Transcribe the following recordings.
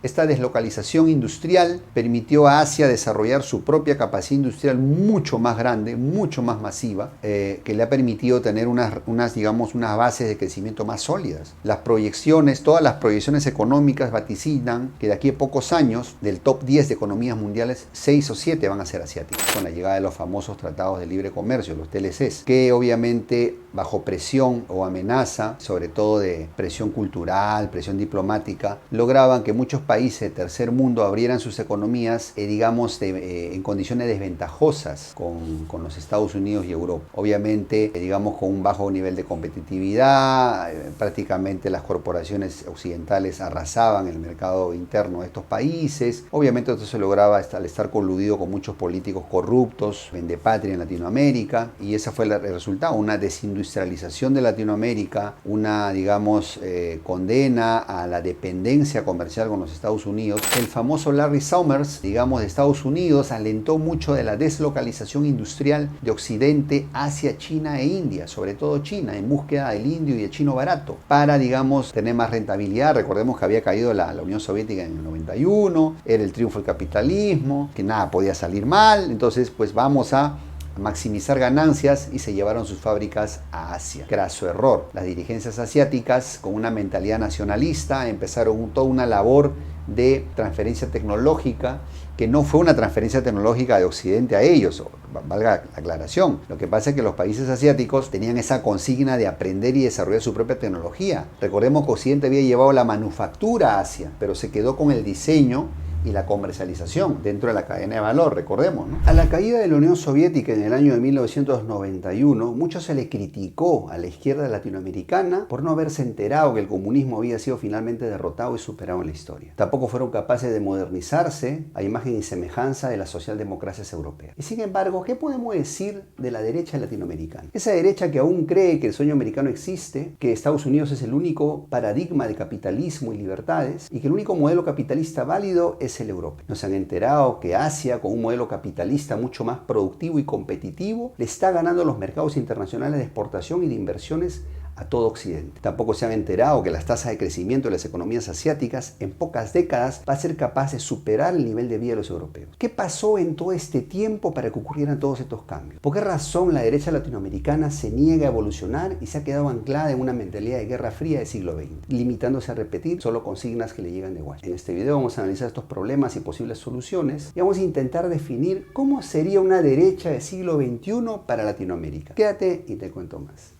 Esta deslocalización industrial permitió a Asia desarrollar su propia capacidad industrial mucho más grande, mucho más masiva, que le ha permitido tener unas bases de crecimiento más sólidas. Las proyecciones, todas las proyecciones económicas vaticinan que de aquí a pocos años, del top 10 de economías mundiales, 6 o 7 van a ser asiáticas, con la llegada de los famosos tratados de libre comercio, los TLCs, que obviamente bajo presión o amenaza, sobre todo de presión cultural, presión diplomática, lograban que muchos países de tercer mundo abrieran sus economías, en condiciones desventajosas con los Estados Unidos y Europa. Obviamente, con un bajo nivel de competitividad, prácticamente las corporaciones occidentales arrasaban el mercado interno de estos países. Obviamente esto se lograba al estar coludido con muchos políticos corruptos, vendepatria en Latinoamérica, y ese fue el resultado, una desindustrialización de Latinoamérica, una, condena a la dependencia comercial con los Estados Unidos. El famoso Larry Summers, de Estados Unidos, alentó mucho de la deslocalización industrial de Occidente hacia China e India, sobre todo China, en búsqueda del indio y el chino barato, para, tener más rentabilidad. Recordemos que había caído la Unión Soviética en el 91, era el triunfo del capitalismo, que nada podía salir mal, entonces pues vamos a maximizar ganancias y se llevaron sus fábricas a Asia. Graso error. Las dirigencias asiáticas, con una mentalidad nacionalista, empezaron toda una labor de transferencia tecnológica, que no fue una transferencia tecnológica de Occidente a ellos, valga la aclaración. Lo que pasa es que los países asiáticos tenían esa consigna de aprender y desarrollar su propia tecnología. Recordemos que Occidente había llevado la manufactura a Asia, pero se quedó con el diseño y la comercialización dentro de la cadena de valor, recordemos, ¿no? A la caída de la Unión Soviética en el año de 1991, mucho se le criticó a la izquierda latinoamericana por no haberse enterado que el comunismo había sido finalmente derrotado y superado en la historia. Tampoco fueron capaces de modernizarse a imagen y semejanza de las socialdemocracias europeas. Y sin embargo, ¿qué podemos decir de la derecha latinoamericana? Esa derecha que aún cree que el sueño americano existe, que Estados Unidos es el único paradigma de capitalismo y libertades, y que el único modelo capitalista válido es el europeo. Nos han enterado que Asia, con un modelo capitalista mucho más productivo y competitivo, le está ganando los mercados internacionales de exportación y de inversiones a todo Occidente. Tampoco se han enterado que las tasas de crecimiento de las economías asiáticas en pocas décadas va a ser capaz de superar el nivel de vida de los europeos. ¿Qué pasó en todo este tiempo para que ocurrieran todos estos cambios? ¿Por qué razón la derecha latinoamericana se niega a evolucionar y se ha quedado anclada en una mentalidad de guerra fría del siglo XX, limitándose a repetir solo consignas que le llegan de Washington? En este video vamos a analizar estos problemas y posibles soluciones y vamos a intentar definir cómo sería una derecha del siglo XXI para Latinoamérica. Quédate y te cuento más.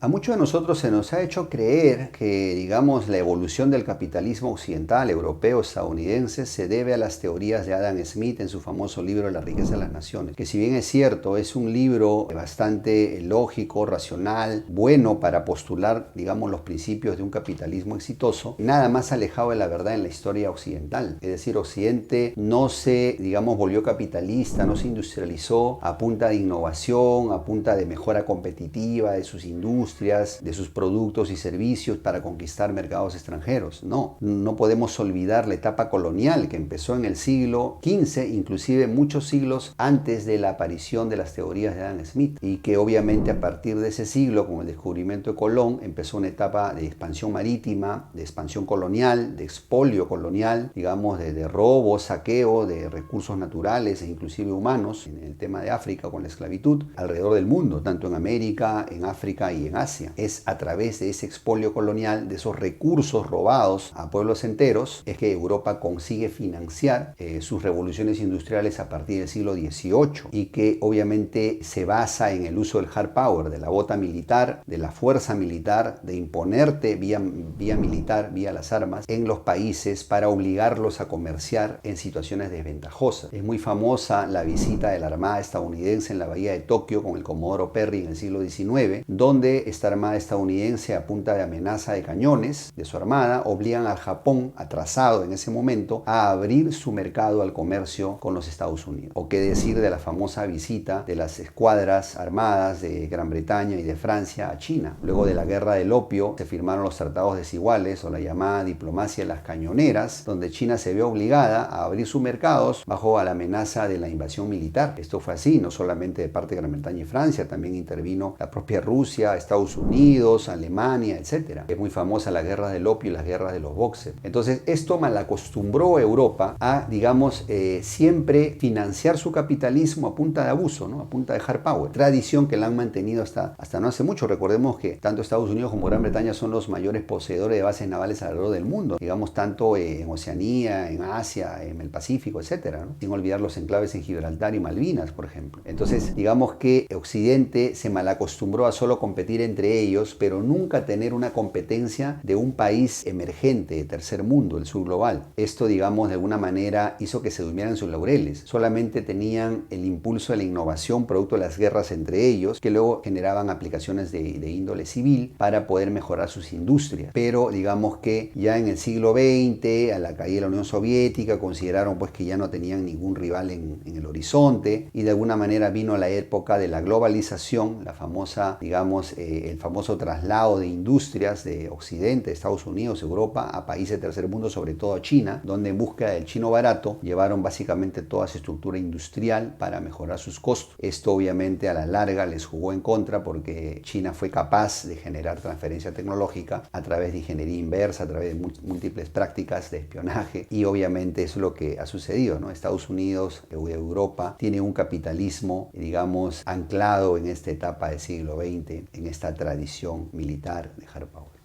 A muchos de nosotros se nos ha hecho creer que, la evolución del capitalismo occidental, europeo, estadounidense, se debe a las teorías de Adam Smith en su famoso libro La riqueza de las naciones, que si bien es cierto, es un libro bastante lógico, racional, bueno para postular, los principios de un capitalismo exitoso, nada más alejado de la verdad en la historia occidental. Es decir, Occidente no se, volvió capitalista, no se industrializó a punta de innovación, a punta de mejora competitiva de sus industrias, de sus productos y servicios para conquistar mercados extranjeros. No podemos olvidar la etapa colonial que empezó en el siglo XV, inclusive muchos siglos antes de la aparición de las teorías de Adam Smith, y que obviamente a partir de ese siglo, con el descubrimiento de Colón, empezó una etapa de expansión marítima, de expansión colonial, de expolio colonial, de robo, saqueo de recursos naturales e inclusive humanos, en el tema de África con la esclavitud, alrededor del mundo, tanto en América, en África y en Asia. Es a través de ese expolio colonial, de esos recursos robados a pueblos enteros, es que Europa consigue financiar sus revoluciones industriales a partir del siglo XVIII, y que obviamente se basa en el uso del hard power, de la bota militar, de la fuerza militar, de imponerte vía militar, vía las armas, en los países para obligarlos a comerciar en situaciones desventajosas. Es muy famosa la visita de la Armada estadounidense en la bahía de Tokio con el Comodoro Perry en el siglo XIX, donde esta armada estadounidense, a punta de amenaza de cañones de su armada, obligan al Japón, atrasado en ese momento, a abrir su mercado al comercio con los Estados Unidos. O qué decir de la famosa visita de las escuadras armadas de Gran Bretaña y de Francia a China. Luego de la guerra del opio se firmaron los tratados desiguales, o la llamada diplomacia de las cañoneras, donde China se vio obligada a abrir sus mercados bajo la amenaza de la invasión militar. Esto fue así, no solamente de parte de Gran Bretaña y Francia, también intervino la propia Rusia, Estados Estados Unidos, Alemania, etc. Es muy famosa la guerra del opio y las guerras de los boxers. Entonces esto malacostumbró a Europa a, digamos, siempre financiar su capitalismo a punta de abuso, ¿no? A punta de hard power. Tradición que la han mantenido hasta no hace mucho. Recordemos que tanto Estados Unidos como Gran Bretaña son los mayores poseedores de bases navales alrededor del mundo, digamos, tanto en Oceanía, en Asia, en el Pacífico, etcétera, ¿no? Sin olvidar los enclaves en Gibraltar y Malvinas, por ejemplo. Entonces, digamos que Occidente se malacostumbró a solo competir entre ellos, pero nunca tener una competencia de un país emergente, de tercer mundo, el sur global. Esto, digamos, de alguna manera hizo que se durmieran sus laureles. Solamente tenían el impulso de la innovación producto de las guerras entre ellos, que luego generaban aplicaciones de índole civil para poder mejorar sus industrias. Pero digamos que ya en el siglo XX, a la caída de la Unión Soviética, consideraron pues que ya no tenían ningún rival en el horizonte, y de alguna manera vino la época de la globalización, la famosa, digamos, el famoso traslado de industrias de Occidente, Estados Unidos, Europa, a países de tercer mundo, sobre todo a China, donde en búsqueda del chino barato llevaron básicamente toda su estructura industrial para mejorar sus costos. Esto obviamente a la larga les jugó en contra, porque China fue capaz de generar transferencia tecnológica a través de ingeniería inversa, a través de múltiples prácticas de espionaje, y obviamente es lo que ha sucedido, ¿no? Estados Unidos, Europa, tiene un capitalismo, digamos, anclado en esta etapa del siglo XX, en esta tradición militar de hard power.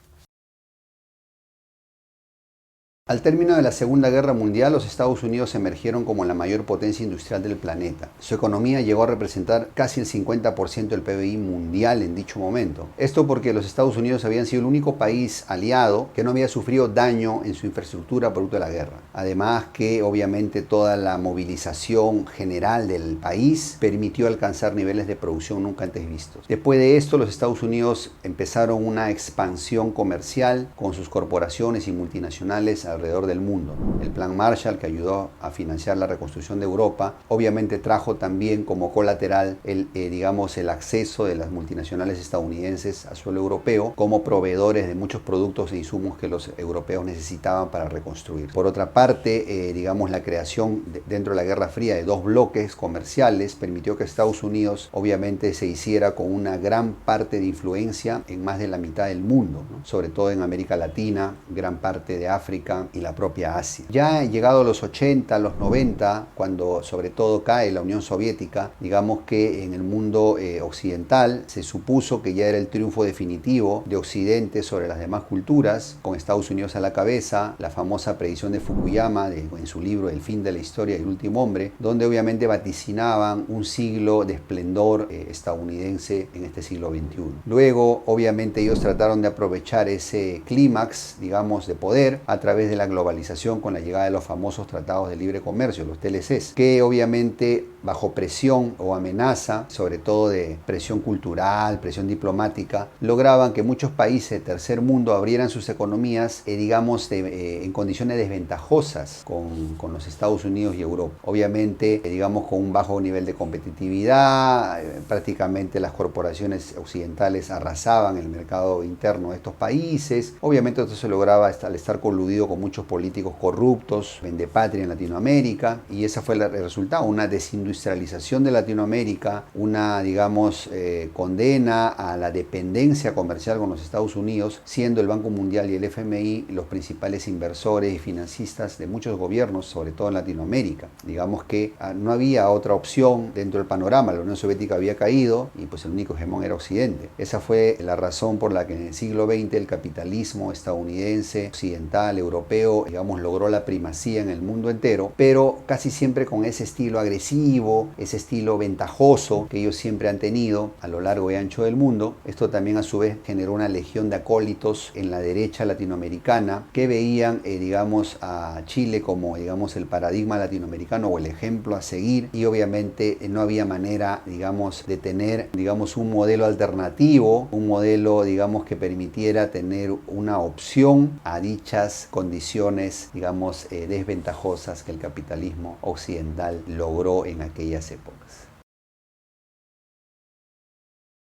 Al término de la Segunda Guerra Mundial, los Estados Unidos emergieron como la mayor potencia industrial del planeta. Su economía llegó a representar casi el 50% del PBI mundial en dicho momento. Esto porque los Estados Unidos habían sido el único país aliado que no había sufrido daño en su infraestructura producto de la guerra. Además que obviamente toda la movilización general del país permitió alcanzar niveles de producción nunca antes vistos. Después de esto, los Estados Unidos empezaron una expansión comercial con sus corporaciones y multinacionales alrededor del mundo. El Plan Marshall, que ayudó a financiar la reconstrucción de Europa, obviamente trajo también como colateral digamos, el acceso de las multinacionales estadounidenses a suelo europeo como proveedores de muchos productos e insumos que los europeos necesitaban para reconstruir. Por otra parte, digamos, la creación dentro de la Guerra Fría de dos bloques comerciales permitió que Estados Unidos obviamente se hiciera con una gran parte de influencia en más de la mitad del mundo, ¿no? Sobre todo en América Latina, gran parte de África y la propia Asia. Ya llegado a los 80, los 90, cuando sobre todo cae la Unión Soviética, digamos que en el mundo occidental se supuso que ya era el triunfo definitivo de Occidente sobre las demás culturas, con Estados Unidos a la cabeza, la famosa predicción de Fukuyama en su libro El fin de la historia y el último hombre, donde obviamente vaticinaban un siglo de esplendor estadounidense en este siglo XXI. Luego, obviamente, ellos trataron de aprovechar ese clímax, digamos, de poder a través de la globalización con la llegada de los famosos tratados de libre comercio, los TLCs, que obviamente bajo presión o amenaza, sobre todo de presión cultural, presión diplomática, lograban que muchos países de tercer mundo abrieran sus economías, digamos, en condiciones desventajosas con los Estados Unidos y Europa. Obviamente, digamos, con un bajo nivel de competitividad, prácticamente las corporaciones occidentales arrasaban el mercado interno de estos países. Obviamente esto se lograba al estar coludido con muchos políticos corruptos, vendepatria en Latinoamérica, y ese fue el resultado, una desindustrialización de Latinoamérica, una, digamos, condena a la dependencia comercial con los Estados Unidos, siendo el Banco Mundial y el FMI los principales inversores y financistas de muchos gobiernos, sobre todo en Latinoamérica. Digamos que no había otra opción dentro del panorama, la Unión Soviética había caído y pues el único hegemón era Occidente. Esa fue la razón por la que en el siglo XX el capitalismo estadounidense, occidental, europeo, digamos, logró la primacía en el mundo entero, pero casi siempre con ese estilo agresivo, ese estilo ventajoso que ellos siempre han tenido a lo largo y ancho del mundo. Esto también a su vez generó una legión de acólitos en la derecha latinoamericana que veían, digamos, a Chile como, digamos, el paradigma latinoamericano o el ejemplo a seguir, y obviamente no había manera, digamos, de tener, digamos, un modelo alternativo, un modelo, digamos, que permitiera tener una opción a dichas condiciones, digamos, desventajosas que el capitalismo occidental logró en aquellas épocas.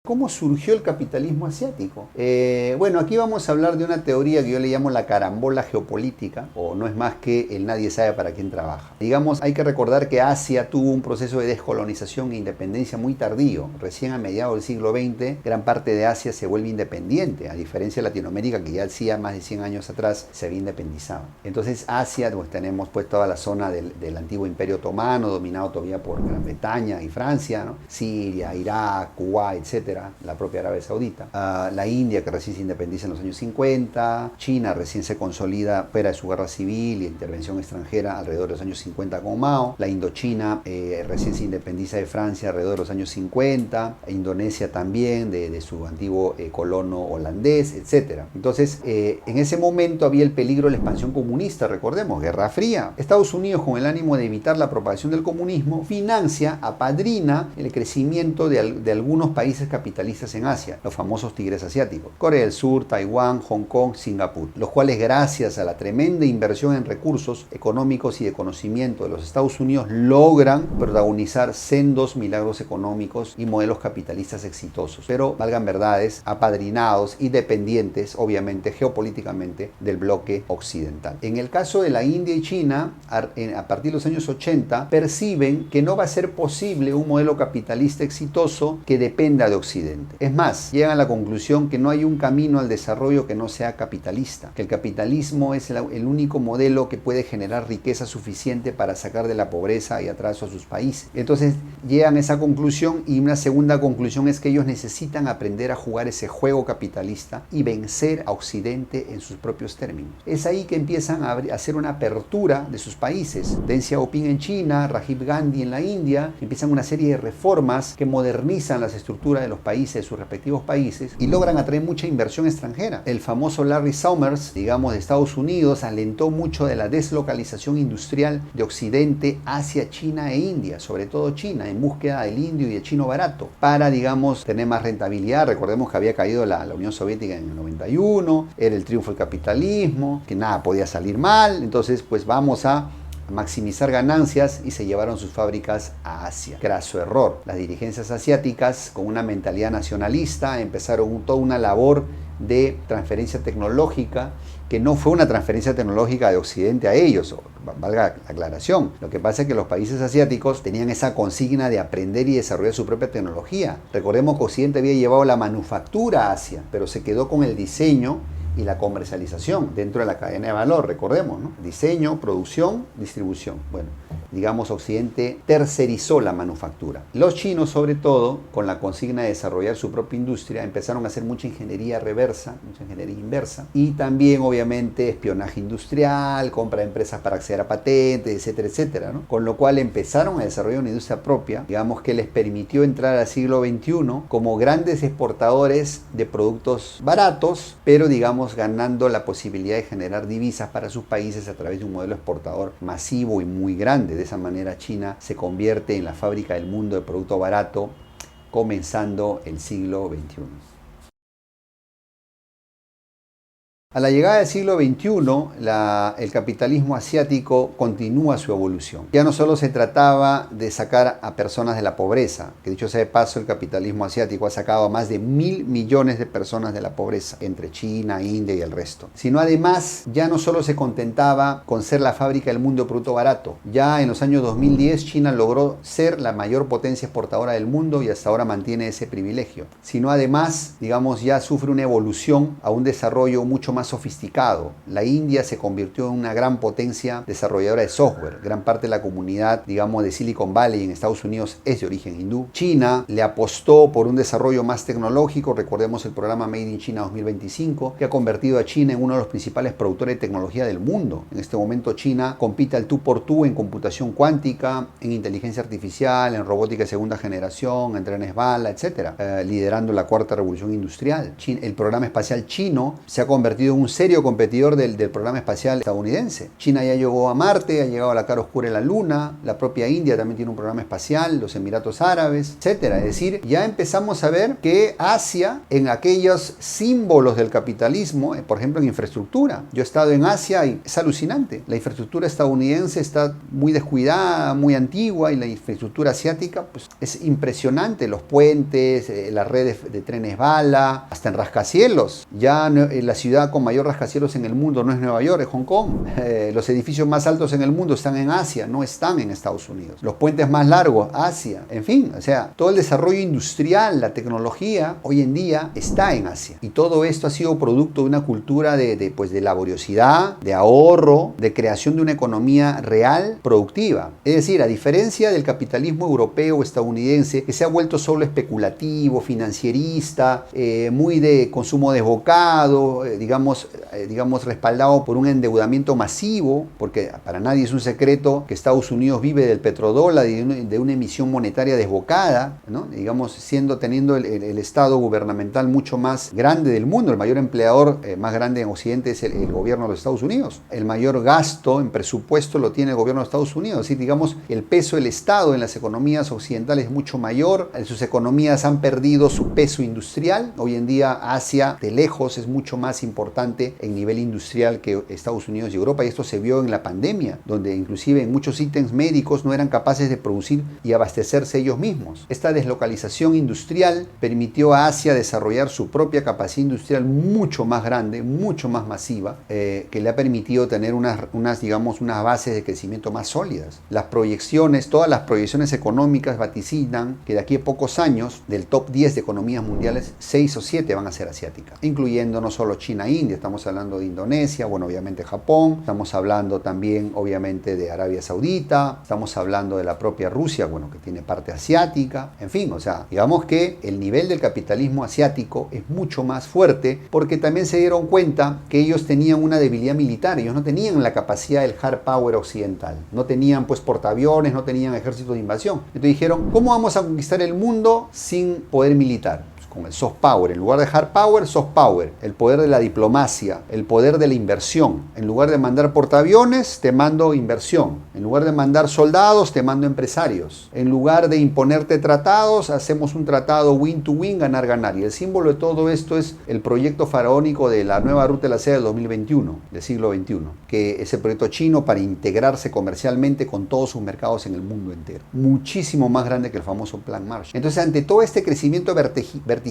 ¿Cómo surgió el capitalismo asiático? Bueno, aquí vamos a hablar de una teoría que yo le llamo la carambola geopolítica, o no es más que el nadie sabe para quién trabaja. Digamos, hay que recordar que Asia tuvo un proceso de descolonización e independencia muy tardío. Recién a mediados del siglo XX, gran parte de Asia se vuelve independiente, a diferencia de Latinoamérica, que ya hacía más de 100 años atrás se había independizado. Entonces, Asia, pues tenemos pues toda la zona del antiguo Imperio Otomano, dominado todavía por Gran Bretaña y Francia, ¿no? Siria, Irak, Kuwait, etcétera, la propia Arabia Saudita, la India, que recién se independiza en los años 50, China recién se consolida fuera de su guerra civil y intervención extranjera alrededor de los años 50 con Mao, la Indochina recién se independiza de Francia alrededor de los años 50, Indonesia también de su antiguo colono holandés, etcétera. Entonces, en ese momento había el peligro de la expansión comunista, recordemos, Guerra Fría. Estados Unidos, con el ánimo de evitar la propagación del comunismo, financia, apadrina el crecimiento de algunos países capitalistas en Asia, los famosos tigres asiáticos, Corea del Sur, Taiwán, Hong Kong, Singapur, los cuales gracias a la tremenda inversión en recursos económicos y de conocimiento de los Estados Unidos logran protagonizar sendos milagros económicos y modelos capitalistas exitosos, pero valgan verdades, apadrinados y dependientes, obviamente, geopolíticamente del bloque occidental. En el caso de la India y China, a partir de los años 80, perciben que no va a ser posible un modelo capitalista exitoso que dependa de Occidente. Es más, llegan a la conclusión que no hay un camino al desarrollo que no sea capitalista, que el capitalismo es el único modelo que puede generar riqueza suficiente para sacar de la pobreza y atraso a sus países. Entonces llegan a esa conclusión, y una segunda conclusión es que ellos necesitan aprender a jugar ese juego capitalista y vencer a Occidente en sus propios términos. Es ahí que empiezan a hacer una apertura de sus países. Deng Xiaoping en China, Rajiv Gandhi en la India, empiezan una serie de reformas que modernizan las estructuras de los países, de sus respectivos países, y logran atraer mucha inversión extranjera. El famoso Larry Summers, digamos, de Estados Unidos, alentó mucho de la deslocalización industrial de Occidente hacia China e India, sobre todo China, en búsqueda del indio y del chino barato, para, digamos, tener más rentabilidad. Recordemos que había caído la Unión Soviética en el 91, era el triunfo del capitalismo, que nada podía salir mal, entonces pues vamos a maximizar ganancias, y se llevaron sus fábricas a Asia. Craso error. Las dirigencias asiáticas, con una mentalidad nacionalista, empezaron toda una labor de transferencia tecnológica, que no fue una transferencia tecnológica de Occidente a ellos, valga la aclaración. Lo que pasa es que los países asiáticos tenían esa consigna de aprender y desarrollar su propia tecnología. Recordemos que Occidente había llevado la manufactura a Asia, pero se quedó con el diseño y la comercialización dentro de la cadena de valor, recordemos, ¿no? Diseño, producción, distribución. Bueno, digamos, Occidente tercerizó la manufactura. Los chinos, sobre todo, con la consigna de desarrollar su propia industria, empezaron a hacer mucha ingeniería reversa, mucha ingeniería inversa, y también, obviamente, espionaje industrial, compra de empresas para acceder a patentes, etcétera, etcétera, ¿no? Con lo cual empezaron a desarrollar una industria propia, digamos, que les permitió entrar al siglo XXI como grandes exportadores de productos baratos, pero, digamos, ganando la posibilidad de generar divisas para sus países a través de un modelo exportador masivo y muy grande. De esa manera, China se convierte en la fábrica del mundo de producto barato, comenzando el siglo XXI. A la llegada del siglo XXI, el capitalismo asiático continúa su evolución. Ya no solo se trataba de sacar a personas de la pobreza, que dicho sea de paso, el capitalismo asiático ha sacado a más de 1.000 millones de personas de la pobreza, entre China, India y el resto. Sino además, ya no solo se contentaba con ser la fábrica del mundo de producto barato. Ya en los años 2010, China logró ser la mayor potencia exportadora del mundo, y hasta ahora mantiene ese privilegio. Sino además, digamos, ya sufre una evolución a un desarrollo mucho más sofisticado. La India se convirtió en una gran potencia desarrolladora de software. Gran parte de la comunidad, digamos, de Silicon Valley en Estados Unidos es de origen hindú. China le apostó por un desarrollo más tecnológico. Recordemos el programa Made in China 2025, que ha convertido a China en uno de los principales productores de tecnología del mundo. En este momento, China compite al tú por tú en computación cuántica, en inteligencia artificial, en robótica de segunda generación, en trenes bala, etc., liderando la cuarta revolución industrial. El programa espacial chino se ha convertido en un serio competidor del programa espacial estadounidense. China ya llegó a Marte, ha llegado a la cara oscura de la Luna, la propia India también tiene un programa espacial, los Emiratos Árabes, etcétera. Es decir, ya empezamos a ver que Asia, en aquellos símbolos del capitalismo, por ejemplo en infraestructura. Yo he estado en Asia y es alucinante. La infraestructura estadounidense está muy descuidada, muy antigua, y la infraestructura asiática pues, es impresionante. Los puentes, las redes de trenes bala, hasta en rascacielos. Ya la ciudad con mayor rascacielos en el mundo no es Nueva York, es Hong Kong. Los edificios más altos en el mundo están en Asia, no están en Estados Unidos. Los puentes más largos, Asia. En fin, o sea, todo el desarrollo industrial, la tecnología, hoy en día está en Asia. Y todo esto ha sido producto de una cultura de laboriosidad, de ahorro, de creación de una economía real, productiva. Es decir, a diferencia del capitalismo europeo o estadounidense, que se ha vuelto solo especulativo, financierista, muy de consumo desbocado, digamos respaldado por un endeudamiento masivo, porque para nadie es un secreto que Estados Unidos vive del petrodólar y de una emisión monetaria desbocada, ¿no? Digamos, teniendo el Estado gubernamental mucho más grande del mundo. El mayor empleador más grande en Occidente es el gobierno de los Estados Unidos. El mayor gasto en presupuesto lo tiene el gobierno de Estados Unidos. Es decir, digamos, el peso del Estado en las economías occidentales es mucho mayor. Sus economías han perdido su peso industrial. Hoy en día Asia de lejos es mucho más importante en nivel industrial que Estados Unidos y Europa, y esto se vio en la pandemia, donde inclusive en muchos ítems médicos no eran capaces de producir y abastecerse ellos mismos. Esta deslocalización industrial permitió a Asia desarrollar su propia capacidad industrial mucho más grande, mucho más masiva, que le ha permitido tener unas bases de crecimiento más sólidas. Todas las proyecciones económicas vaticinan que de aquí a pocos años, del top 10 de economías mundiales, 6 o 7 van a ser asiáticas, incluyendo no solo China e India, estamos hablando de Indonesia, bueno, obviamente Japón, estamos hablando también, obviamente, de Arabia Saudita, estamos hablando de la propia Rusia, bueno, que tiene parte asiática, en fin, o sea, digamos que el nivel del capitalismo asiático es mucho más fuerte porque también se dieron cuenta que ellos tenían una debilidad militar, ellos no tenían la capacidad del hard power occidental, no tenían pues portaaviones, no tenían ejército de invasión. Entonces dijeron, ¿cómo vamos a conquistar el mundo sin poder militar? Con el soft power, en lugar de hard power, soft power, el poder de la diplomacia, el poder de la inversión. En lugar de mandar portaaviones, te mando inversión. En lugar de mandar soldados, te mando empresarios. En lugar de imponerte tratados, hacemos un tratado win to win, ganar, ganar. Y el símbolo de todo esto es el proyecto faraónico de la nueva ruta de la seda del 2021, del siglo XXI, que es el proyecto chino para integrarse comercialmente con todos sus mercados en el mundo entero. Muchísimo más grande que el famoso Plan Marshall. Entonces, ante todo este crecimiento vertiginoso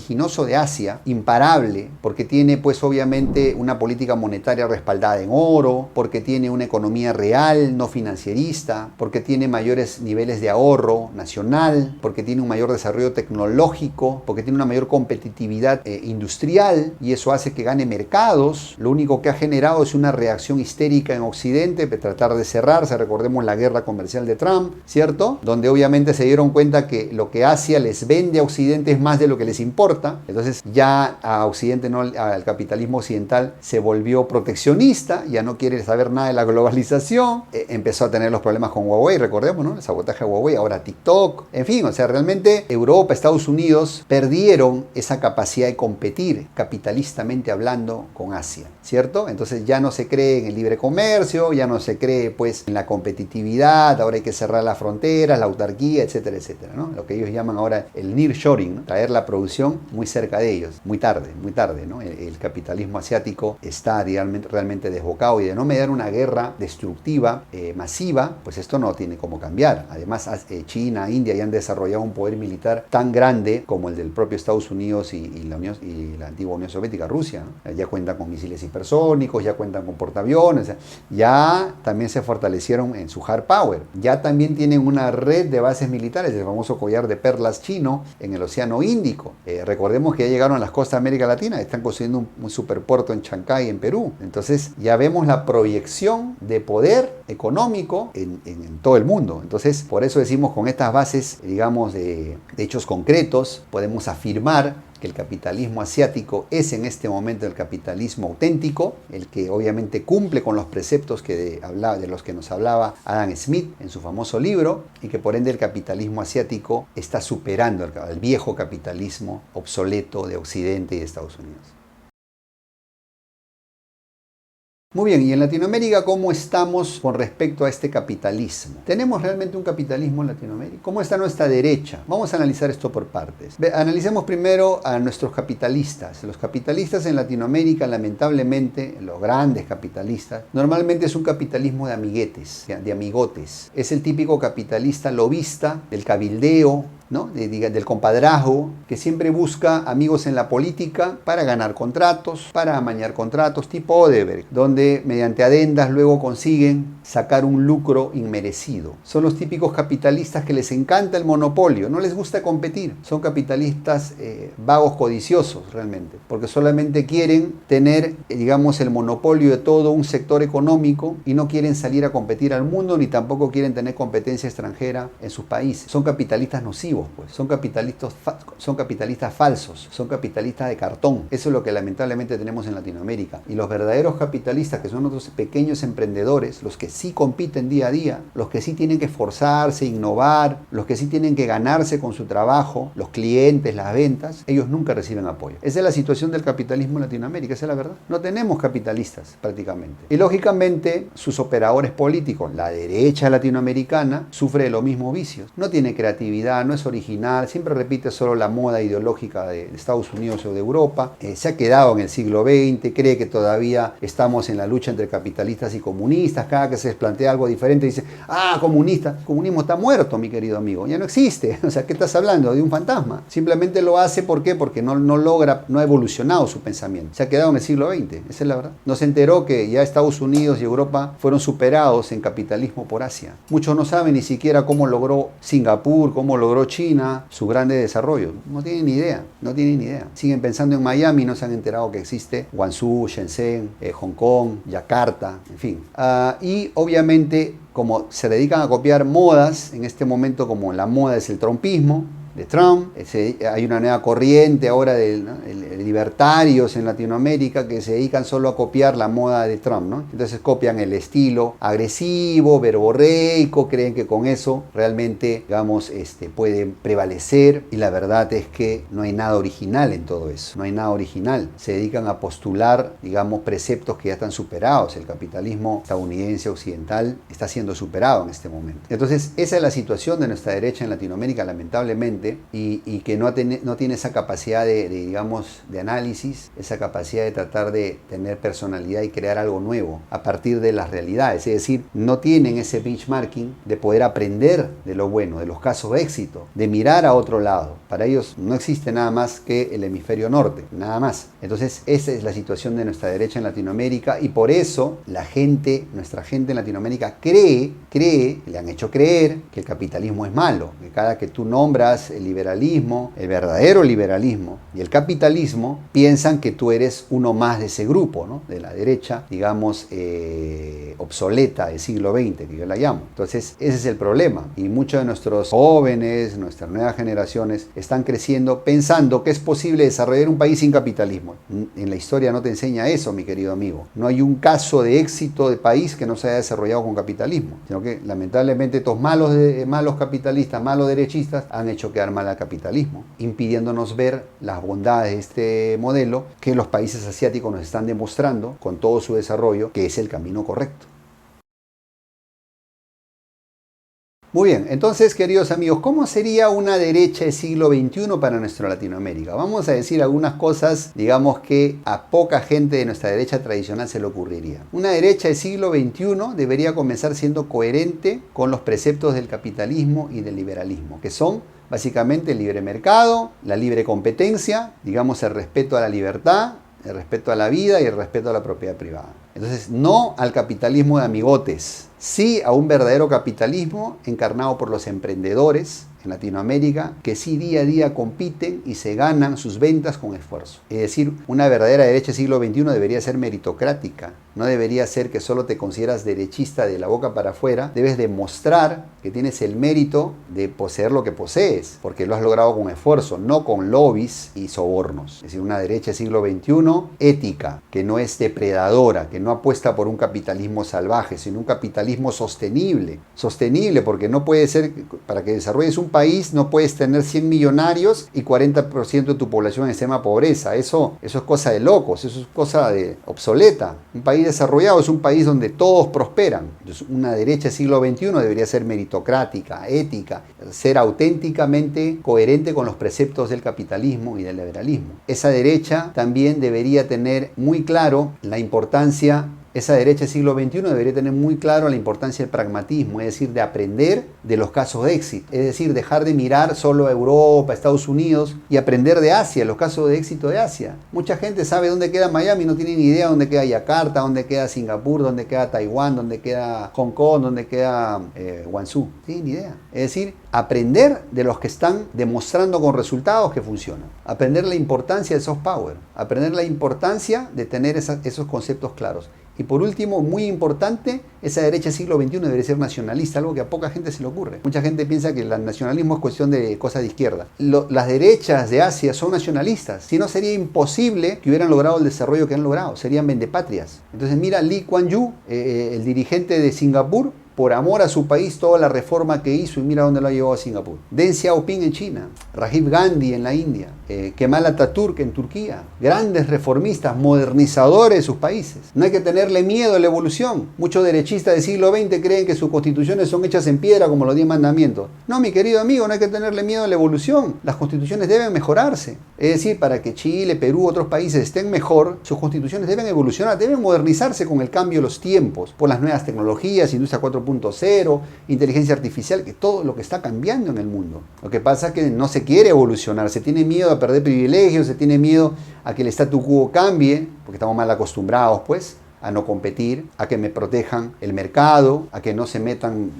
de Asia, imparable, porque tiene pues obviamente una política monetaria respaldada en oro, porque tiene una economía real, no financierista, porque tiene mayores niveles de ahorro nacional, porque tiene un mayor desarrollo tecnológico, porque tiene una mayor competitividad industrial, y eso hace que gane mercados. Lo único que ha generado es una reacción histérica en Occidente para tratar de cerrarse. Recordemos la guerra comercial de Trump, ¿cierto? Donde obviamente se dieron cuenta que lo que Asia les vende a Occidente es más de lo que les importa. Entonces ya a Occidente, al capitalismo occidental, se volvió proteccionista, ya no quiere saber nada de la globalización, empezó a tener los problemas con Huawei, recordemos, ¿no? El sabotaje de Huawei, ahora TikTok, en fin, o sea, realmente Europa, Estados Unidos perdieron esa capacidad de competir capitalistamente hablando con Asia, ¿cierto? Entonces ya no se cree en el libre comercio, ya no se cree pues en la competitividad, ahora hay que cerrar las fronteras, la autarquía, etcétera, etcétera, ¿no? Lo que ellos llaman ahora el nearshoring, ¿no? Traer la producción muy cerca de ellos, muy tarde, ¿no? El capitalismo asiático está realmente desbocado, y de no mediar una guerra destructiva, masiva, pues esto no tiene cómo cambiar. Además, China, India ya han desarrollado un poder militar tan grande como el del propio Estados Unidos y la antigua Unión Soviética, Rusia, ¿no? Ya cuentan con misiles hipersónicos, ya cuentan con portaaviones, ya también se fortalecieron en su hard power, ya también tienen una red de bases militares, el famoso collar de perlas chino en el Océano Índico. Recordemos que ya llegaron a las costas de América Latina, están construyendo un superpuerto en Chancay, en Perú. Entonces ya vemos la proyección de poder económico en todo el mundo. Entonces, por eso decimos, con estas bases, digamos, de hechos concretos, podemos afirmar que el capitalismo asiático es en este momento el capitalismo auténtico, el que obviamente cumple con los preceptos de los que nos hablaba Adam Smith en su famoso libro, y que por ende el capitalismo asiático está superando al viejo capitalismo obsoleto de Occidente y de Estados Unidos. Muy bien, y en Latinoamérica, ¿cómo estamos con respecto a este capitalismo? ¿Tenemos realmente un capitalismo en Latinoamérica? ¿Cómo está nuestra derecha? Vamos a analizar esto por partes. Analicemos primero a nuestros capitalistas. Los capitalistas en Latinoamérica, lamentablemente, los grandes capitalistas, normalmente es un capitalismo de amiguetes, de amigotes. Es el típico capitalista lobista, del cabildeo, ¿no? Del compadrazgo, que siempre busca amigos en la política para ganar contratos, para amañar contratos, tipo Odebrecht, donde mediante adendas luego consiguen sacar un lucro inmerecido. Son los típicos capitalistas que les encanta el monopolio, no les gusta competir. Son capitalistas vagos codiciosos realmente, porque solamente quieren tener, digamos, el monopolio de todo un sector económico y no quieren salir a competir al mundo, ni tampoco quieren tener competencia extranjera en sus países. Son capitalistas nocivos. Pues. Son capitalistas falsos, son capitalistas de cartón. Eso es lo que lamentablemente tenemos en Latinoamérica. Y los verdaderos capitalistas, que son otros pequeños emprendedores, los que sí compiten día a día, los que sí tienen que esforzarse, innovar, los que sí tienen que ganarse con su trabajo, los clientes, las ventas, ellos nunca reciben apoyo. Esa es la situación del capitalismo en Latinoamérica, esa es la verdad. No tenemos capitalistas prácticamente. Y lógicamente sus operadores políticos, la derecha latinoamericana, sufre de los mismos vicios. No tiene creatividad, no es original, siempre repite solo la moda ideológica de Estados Unidos o de Europa, se ha quedado en el siglo XX, cree que todavía estamos en la lucha entre capitalistas y comunistas, cada que se les plantea algo diferente dice, comunista, el comunismo está muerto, mi querido amigo, ya no existe, o sea, ¿qué estás hablando? De un fantasma. Simplemente lo hace, ¿por qué? Porque no logra, no ha evolucionado su pensamiento, se ha quedado en el siglo XX, esa es la verdad. No se enteró que ya Estados Unidos y Europa fueron superados en capitalismo por Asia. Muchos no saben ni siquiera cómo logró Singapur, cómo logró China su grande desarrollo. No tienen ni idea, no tienen ni idea. Siguen pensando en Miami, no se han enterado que existe Guangzhou, Shenzhen, Hong Kong, Yakarta, en fin. Y obviamente, como se dedican a copiar modas, en este momento como la moda es el trumpismo, de Trump, hay una nueva corriente ahora de libertarios en Latinoamérica que se dedican solo a copiar la moda de Trump, ¿no? Entonces copian el estilo agresivo, verborreico, creen que con eso realmente, digamos, pueden prevalecer, y la verdad es que no hay nada original en todo eso, no hay nada original. Se dedican a postular, digamos, preceptos que ya están superados. El capitalismo estadounidense occidental está siendo superado en este momento. Entonces, esa es la situación de nuestra derecha en Latinoamérica, lamentablemente, y que no tiene esa capacidad digamos, de análisis, esa capacidad de tratar de tener personalidad y crear algo nuevo a partir de las realidades. Es decir, no tienen ese benchmarking de poder aprender de lo bueno, de los casos de éxito, de mirar a otro lado. Para ellos no existe nada más que el hemisferio norte, nada más. Entonces, esa es la situación de nuestra derecha en Latinoamérica, y por eso nuestra gente en Latinoamérica cree, le han hecho creer que el capitalismo es malo, que cada que tú nombras el liberalismo, el verdadero liberalismo y el capitalismo, piensan que tú eres uno más de ese grupo, ¿no? De la derecha, digamos, obsoleta del siglo XX, que yo la llamo. Entonces, ese es el problema. Y muchos de nuestros jóvenes, nuestras nuevas generaciones, están creciendo pensando que es posible desarrollar un país sin capitalismo. En la historia no te enseña eso, mi querido amigo. No hay un caso de éxito de país que no se haya desarrollado con capitalismo, sino que lamentablemente estos malos capitalistas, malos derechistas, han hecho quedar mal al capitalismo, impidiéndonos ver las bondades de este modelo que los países asiáticos nos están demostrando con todo su desarrollo que es el camino correcto. Muy bien, entonces, queridos amigos, ¿cómo sería una derecha del siglo XXI para nuestra Latinoamérica? Vamos a decir algunas cosas, digamos, que a poca gente de nuestra derecha tradicional se le ocurriría. Una derecha del siglo XXI debería comenzar siendo coherente con los preceptos del capitalismo y del liberalismo, que son básicamente el libre mercado, la libre competencia, digamos, el respeto a la libertad, el respeto a la vida y el respeto a la propiedad privada. Entonces, no al capitalismo de amigotes, sí a un verdadero capitalismo encarnado por los emprendedores en Latinoamérica, que sí día a día compiten y se ganan sus ventas con esfuerzo. Es decir, una verdadera derecha del siglo XXI debería ser meritocrática, no debería ser que solo te consideras derechista de la boca para afuera, debes demostrar que tienes el mérito de poseer lo que posees, porque lo has logrado con esfuerzo, no con lobbies y sobornos. Es decir, una derecha del siglo XXI ética, que no es depredadora, que no apuesta por un capitalismo salvaje, sino un capitalismo sostenible. Sostenible, porque no puede ser, para que desarrolles un país, no puedes tener 100 millonarios y 40% de tu población en extrema pobreza. Eso es cosa de locos, eso es cosa de obsoleta. Un país desarrollado es un país donde todos prosperan. Entonces, una derecha del siglo XXI debería ser meritocrática, ética, ser auténticamente coherente con los preceptos del capitalismo y del liberalismo. Esa derecha también debería tener muy claro la importancia. Esa derecha del siglo XXI debería tener muy claro la importancia del pragmatismo, es decir, de aprender de los casos de éxito, es decir, dejar de mirar solo a Europa, a Estados Unidos y aprender de Asia, los casos de éxito de Asia. Mucha gente sabe dónde queda Miami, no tiene ni idea dónde queda Yakarta, dónde queda Singapur, dónde queda Taiwán, dónde queda Hong Kong, dónde queda Guangzhou. No tiene ni idea. Es decir, aprender de los que están demostrando con resultados que funcionan. Aprender la importancia del soft power, aprender la importancia de tener esos conceptos claros. Y por último, muy importante, esa derecha del siglo XXI debería ser nacionalista, algo que a poca gente se le ocurre. Mucha gente piensa que el nacionalismo es cuestión de cosas de izquierda. Las derechas de Asia son nacionalistas. Si no, sería imposible que hubieran logrado el desarrollo que han logrado. Serían vendepatrias. Entonces mira Lee Kuan Yew, el dirigente de Singapur, por amor a su país, toda la reforma que hizo y mira dónde lo ha llevado a Singapur. Deng Xiaoping en China, Rajiv Gandhi en la India, Kemal Atatürk en Turquía. Grandes reformistas, modernizadores de sus países. No hay que tenerle miedo a la evolución. Muchos derechistas del siglo XX creen que sus constituciones son hechas en piedra como los 10 mandamientos. No, mi querido amigo, no hay que tenerle miedo a la evolución. Las constituciones deben mejorarse. Es decir, para que Chile, Perú, otros países estén mejor, sus constituciones deben evolucionar, deben modernizarse con el cambio de los tiempos, por las nuevas tecnologías, industria 4.0, inteligencia artificial, que todo lo que está cambiando en el mundo. Lo que pasa es que no se quiere evolucionar, se tiene miedo a perder privilegios, se tiene miedo a que el statu quo cambie, porque estamos mal acostumbrados, pues, a no competir, a que me protejan el mercado, a que no se metan,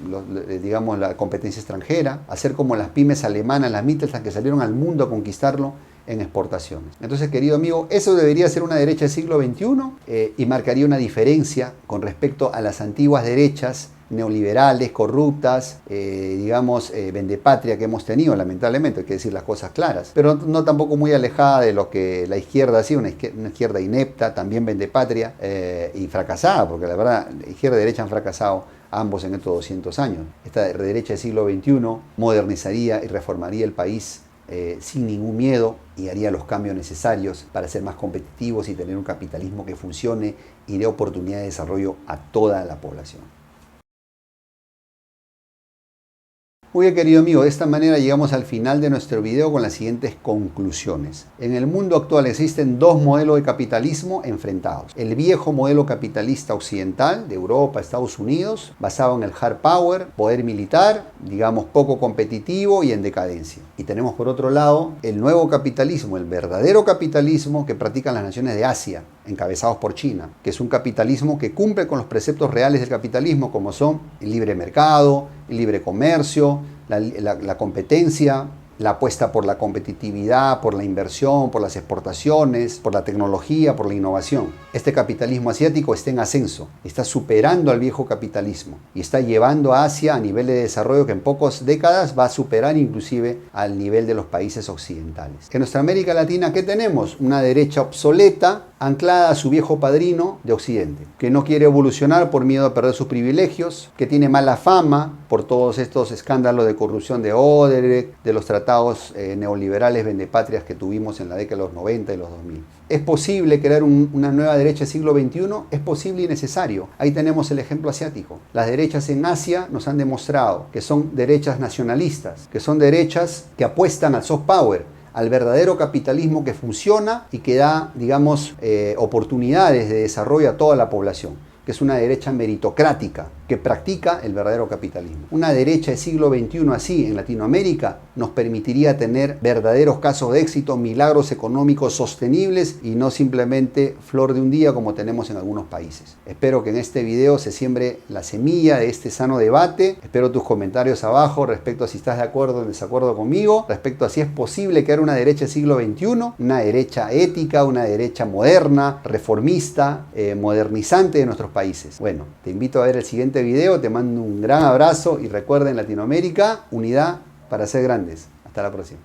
digamos, la competencia extranjera, a ser como las pymes alemanas, las Mittelstand, que salieron al mundo a conquistarlo en exportaciones. Entonces, querido amigo, eso debería ser una derecha del siglo XXI y marcaría una diferencia con respecto a las antiguas derechas neoliberales, corruptas, digamos, vendepatria que hemos tenido, lamentablemente, hay que decir las cosas claras, pero no tampoco muy alejada de lo que la izquierda ha sido, una izquierda inepta, también vendepatria y fracasada, porque la verdad, la izquierda y derecha han fracasado ambos en estos 200 años. Esta derecha del siglo XXI modernizaría y reformaría el país sin ningún miedo y haría los cambios necesarios para ser más competitivos y tener un capitalismo que funcione y dé oportunidad de desarrollo a toda la población. Muy bien, querido amigo, de esta manera llegamos al final de nuestro video con las siguientes conclusiones. En el mundo actual existen dos modelos de capitalismo enfrentados. El viejo modelo capitalista occidental de Europa, Estados Unidos, basado en el hard power, poder militar, digamos poco competitivo y en decadencia. Y tenemos por otro lado el nuevo capitalismo, el verdadero capitalismo que practican las naciones de Asia, encabezados por China, que es un capitalismo que cumple con los preceptos reales del capitalismo, como son el libre mercado, el libre comercio, la competencia, la apuesta por la competitividad, por la inversión, por las exportaciones, por la tecnología, por la innovación. Este capitalismo asiático está en ascenso, está superando al viejo capitalismo y está llevando a Asia a nivel de desarrollo que en pocas décadas va a superar inclusive al nivel de los países occidentales. En nuestra América Latina, ¿qué tenemos? Una derecha obsoleta, anclada a su viejo padrino de Occidente, que no quiere evolucionar por miedo a perder sus privilegios, que tiene mala fama por todos estos escándalos de corrupción de Odebrecht, de los tratados neoliberales vendepatrias que tuvimos en la década de los 90 y los 2000. ¿Es posible crear una nueva derecha del siglo XXI? Es posible y necesario. Ahí tenemos el ejemplo asiático. Las derechas en Asia nos han demostrado que son derechas nacionalistas, que son derechas que apuestan al soft power, al verdadero capitalismo que funciona y que da, digamos, oportunidades de desarrollo a toda la población, que es una derecha meritocrática, que practica el verdadero capitalismo. Una derecha del siglo XXI así en Latinoamérica nos permitiría tener verdaderos casos de éxito, milagros económicos sostenibles y no simplemente flor de un día como tenemos en algunos países. Espero que en este video se siembre la semilla de este sano debate. Espero tus comentarios abajo respecto a si estás de acuerdo o en desacuerdo conmigo, respecto a si es posible crear una derecha del siglo XXI, una derecha ética, una derecha moderna, reformista, modernizante de nuestros países. Bueno, te invito a ver el siguiente video, te mando un gran abrazo y recuerden, Latinoamérica, unidad para ser grandes. Hasta la próxima.